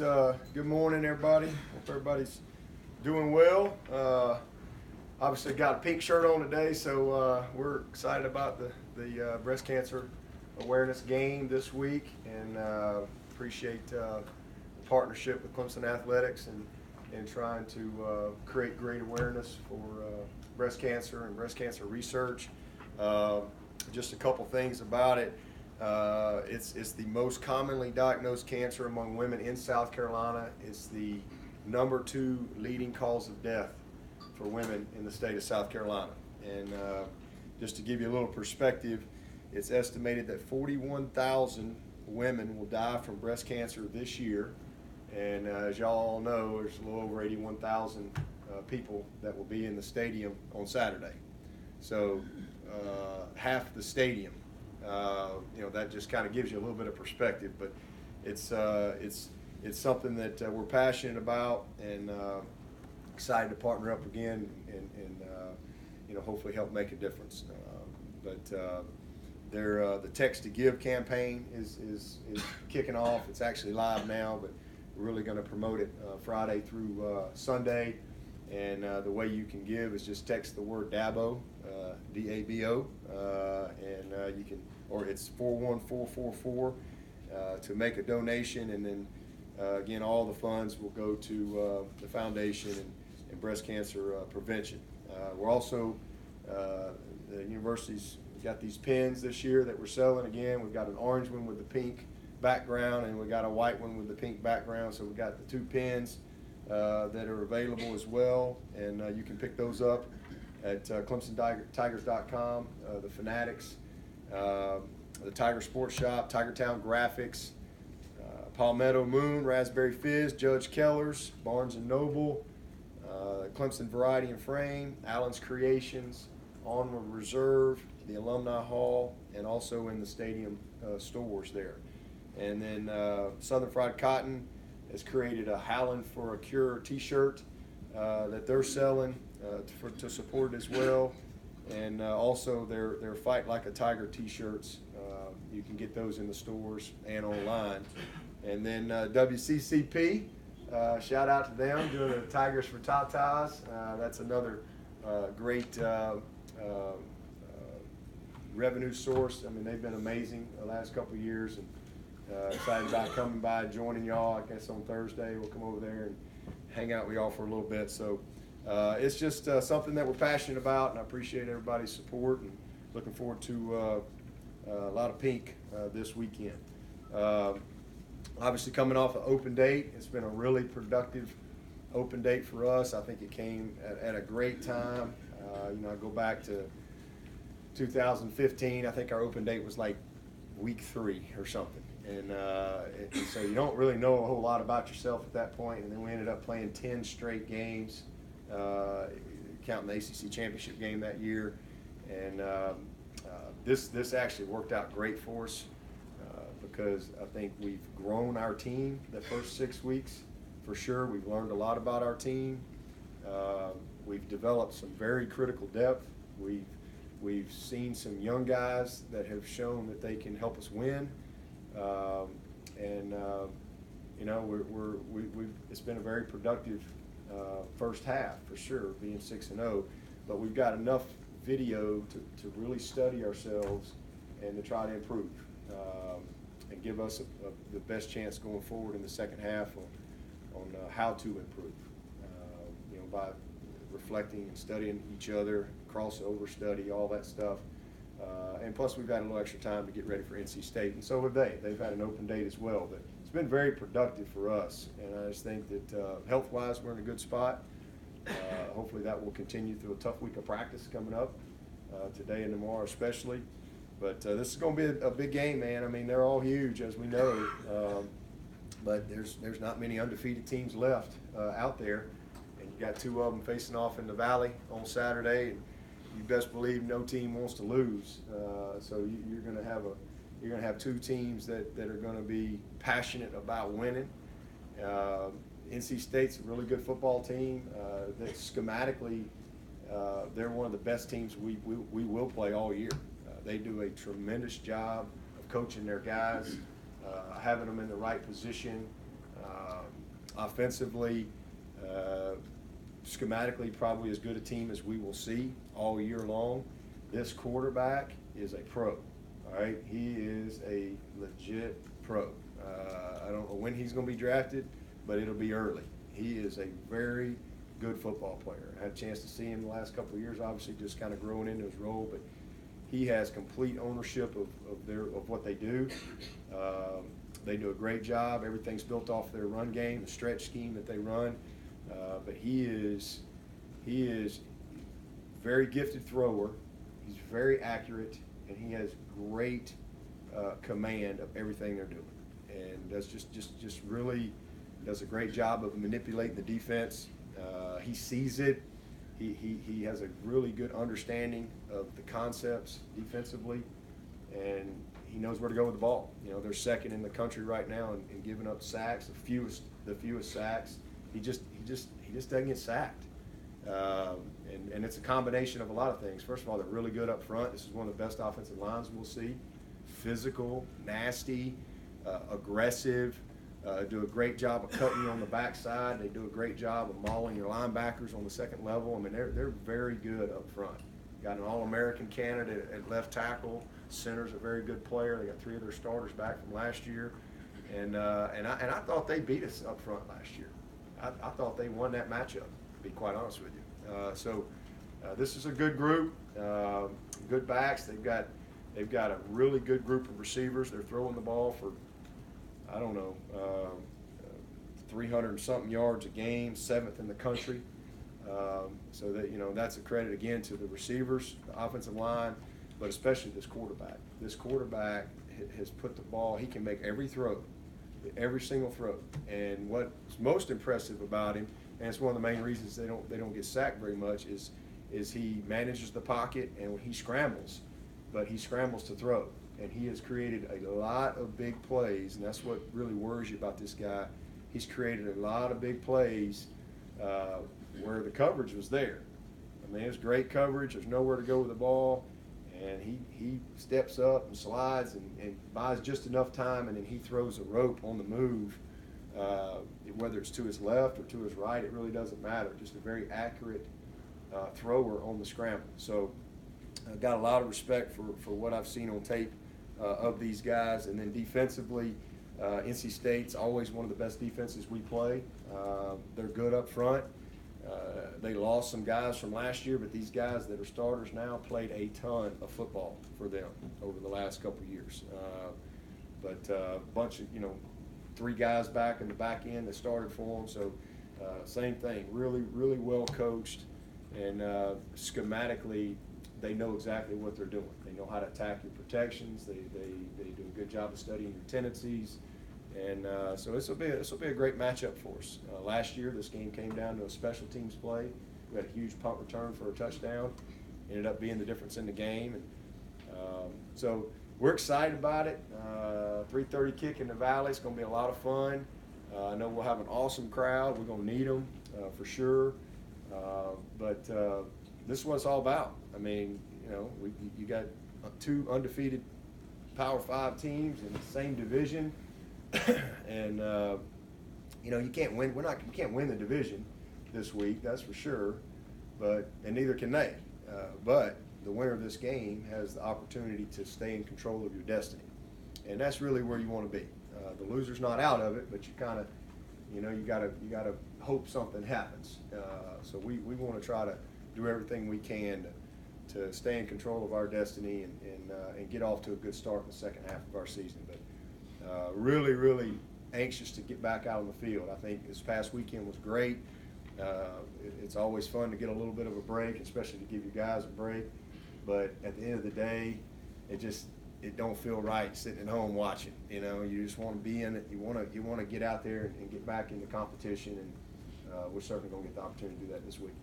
Good morning, everybody. Hope everybody's doing well. Obviously, got a pink shirt on today, so we're excited about the breast cancer awareness game this week, and appreciate the partnership with Clemson Athletics and trying to create great awareness for breast cancer and breast cancer research. Just a couple things about it. It's the most commonly diagnosed cancer among women in South Carolina. It's the number 2 leading cause of death for women in the state of South Carolina. And just to give you a little perspective, it's estimated that 41,000 women will die from breast cancer this year. And as y'all all know, there's a little over 81,000 people that will be in the stadium on Saturday. So half the stadium. That just kind of gives you a little bit of perspective, but it's something that we're passionate about, and excited to partner up again and hopefully help make a difference. The Text to Give campaign is kicking off. It's actually live now, but we're really going to promote it Friday through Sunday. And the way you can give is just text the word Dabo, D-A-B-O, and you can, or it's 41444 to make a donation, and then again, all the funds will go to the foundation and breast cancer prevention. We're also, the university's got these pins this year that we're selling. Again, we've got an orange one with the pink background, and we got a white one with the pink background, so we've got the 2 pins that are available as well, and you can pick those up at ClemsonTigers.com, the Fanatics, the Tiger Sports Shop, Tigertown Graphics, Palmetto Moon, Raspberry Fizz, Judge Keller's, Barnes & Noble, Clemson Variety and Frame, Allen's Creations, Onward Reserve, the Alumni Hall, and also in the stadium stores there. And then Southern Fried Cotton has created a Howlin' for a Cure t-shirt that they're selling to support it as well. And also their Fight Like a Tiger t-shirts. You can get those in the stores and online. And then WCCP, shout out to them, doing the Tigers for Tatas. That's another great revenue source. I mean, they've been amazing the last couple of years, and excited about coming by and joining y'all. I guess on Thursday we'll come over there and hang out with y'all for a little bit. So it's just something that we're passionate about, and I appreciate everybody's support, and looking forward to a lot of pink this weekend. Obviously, coming off an open date, it's been a really productive open date for us. I think it came at a great time. I go back to 2015. I think our open date was like week 3 or something. And so you don't really know a whole lot about yourself at that point. And then we ended up playing 10 straight games, counting the ACC championship game that year. And this actually worked out great for us because I think we've grown our team the first 6 weeks for sure. We've learned a lot about our team. We've developed some very critical depth. We've seen some young guys that have shown that they can help us win. It's been a very productive first half for sure, being 6-0, but we've got enough video to really study ourselves and to try to improve and give us the best chance going forward in the second half on how to improve, by reflecting and studying each other, crossover study, all that stuff. And plus, we've got a little extra time to get ready for NC State, and so have they. They've had an open date as well, but it's been very productive for us, and I just think that health-wise, we're in a good spot. Hopefully that will continue through a tough week of practice coming up, today and tomorrow especially. But this is going to be a big game, man. I mean, they're all huge, as we know, but there's not many undefeated teams left out there, and you got 2 of them facing off in the Valley on Saturday, and you best believe no team wants to lose. So you're going to have 2 teams that are going to be passionate about winning. NC State's a really good football team. That schematically, they're one of the best teams we will play all year. They do a tremendous job of coaching their guys, having them in the right position, Offensively, schematically, probably as good a team as we will see all year long. This quarterback is a pro. All right, he is a legit pro. I don't know when he's going to be drafted, but it'll be early. He is a very good football player. I had a chance to see him the last couple of years, obviously just kind of growing into his role, but he has complete ownership of what they do. They do a great job. Everything's built off their run game, the stretch scheme that they run. But he is very gifted thrower. He's very accurate, and he has great command of everything they're doing. And does just really does a great job of manipulating the defense. He sees it. He has a really good understanding of the concepts defensively, and he knows where to go with the ball. You know, they're second in the country right now in giving up sacks, the fewest sacks. He just doesn't get sacked. And it's a combination of a lot of things. First of all, they're really good up front. This is one of the best offensive lines we'll see. Physical, nasty, aggressive, do a great job of cutting you on the backside. They do a great job of mauling your linebackers on the second level. I mean, they're very good up front. Got an All-American candidate at left tackle. Center's a very good player. They got 3 of their starters back from last year. And I thought they beat us up front last year. I thought they won that matchup, to be quite honest with you. This is a good group, good backs. They've got a really good group of receivers. They're throwing the ball for, 300 and something yards a game, 7th in the country. So that, that's a credit again to the receivers, the offensive line, but especially this quarterback. This quarterback has put the ball, he can make every throw, every single throw. And what's most impressive about him, and it's one of the main reasons they don't get sacked very much, is he manages the pocket and he scrambles, but he scrambles to throw. And he has created a lot of big plays, and that's what really worries you about this guy. He's created a lot of big plays where the coverage was there. I mean, it was great coverage. There's nowhere to go with the ball, and he steps up and slides and buys just enough time, and then he throws a rope on the move. Whether it's to his left or to his right, it really doesn't matter. Just a very accurate thrower on the scramble. So I've got a lot of respect for what I've seen on tape of these guys. And then defensively, NC State's always one of the best defenses we play. They're good up front. They lost some guys from last year, but these guys that are starters now played a ton of football for them over the last couple of years. But a bunch of, 3 guys back in the back end that started for them. So same thing, really, really well coached. And schematically, they know exactly what they're doing. They know how to attack your protections. They do a good job of studying your tendencies. And so this will be a great matchup for us. Last year, this game came down to a special teams play. We had a huge punt return for a touchdown. Ended up being the difference in the game. And so we're excited about it. 3:30 kick in the Valley. It's going to be a lot of fun. I know we'll have an awesome crowd. We're going to need them for sure. But this is what it's all about. I mean, you got 2 undefeated Power 5 teams in the same division, and you can't win. You can't win the division this week, that's for sure. And neither can they. But the winner of this game has the opportunity to stay in control of your destiny, and that's really where you want to be. The loser's not out of it, but you kind of, you gotta hope something happens. So we want to try to do everything we can to stay in control of our destiny and get off to a good start in the second half of our season. But really, really anxious to get back out on the field. I think this past weekend was great. It's always fun to get a little bit of a break, especially to give you guys a break. But at the end of the day, it don't feel right sitting at home watching. You just want to be in it. You want to get out there and get back in the competition, and we're certainly going to get the opportunity to do that this week.